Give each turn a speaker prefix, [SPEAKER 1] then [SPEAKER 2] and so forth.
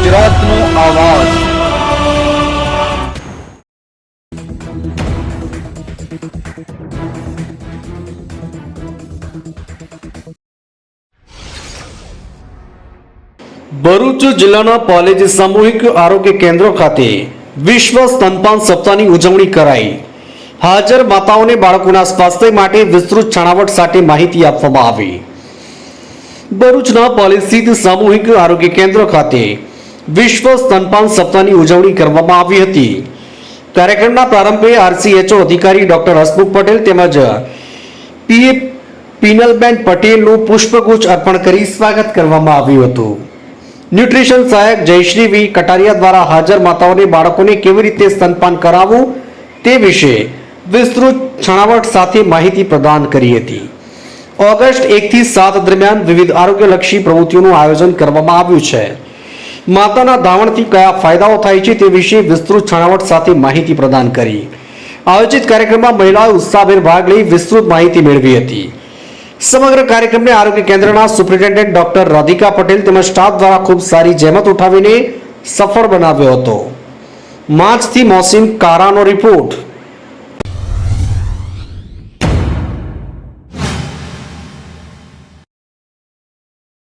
[SPEAKER 1] ગુજરાતનો આવાજ। ભરૂચ જિલ્લાના પાલેજ સામૂહિક આરોગ્ય કેન્દ્ર ખાતે વિશ્વ સ્તનપાન સપ્તાહની ઉજવણી કરાઈ। હાજર માતાઓને બાળકોના સ્વાસ્થ્ય માટે વિસ્તૃત છણાવટ સાથે માહિતી આપવામાં આવી। ભરૂચના પાલેજ સ્થિત સામૂહિક આરોગ્ય કેન્દ્ર ખાતે વિશ્વ સ્તનપાન સપ્તાહની ઉજવણી કરવામાં આવી હતી। કાર્યક્રમના પ્રારંભે આરસીએચઓ અધિકારી ડોક્ટર હસમુખ પટેલ તેમજ પીએ પીનલબેન પટેલનું પુષ્પગુચ્છ અર્પણ કરી સ્વાગત કરવામાં આવ્યું હતું। ન્યુટ્રિશન સહાયક જયશ્રી વી કટારિયા દ્વારા હાજર માતાઓને બાળકોને કેવી રીતે સ્તનપાન કરાવવું તે વિશે વિસ્તૃત છણાવટ સાથે માહિતી પ્રદાન કરી હતી। ઓગસ્ટ 1 થી 7 દરમિયાન વિવિધ આરોગ્યલક્ષી પ્રવૃત્તિઓનું આયોજન કરવામાં આવ્યું છે। માતાના ધાવણથી કયા ફાયદાઓ થાય છે તે વિશે વિસ્તૃત છણાવટ સાથે માહિતી પ્રદાન કરી। આયોજિત કાર્યક્રમમાં મહિલાઓએ ઉત્સાહભેર ભાગ લઈ વિસ્તૃત માહિતી મેળવી હતી। સમગ્ર કાર્યક્રમને આરોગ્ય કેન્દ્રના સુપ્રિન્ટેન્ડન્ટ ડોક્ટર રાધિકા પટેલ તેમજ સ્ટાફ દ્વારા ખૂબ સારી જહેમત ઉઠાવીને સફળ બનાવ્યો હતો। માર્ચથી મોહસિન કારાનો રિપોર્ટ।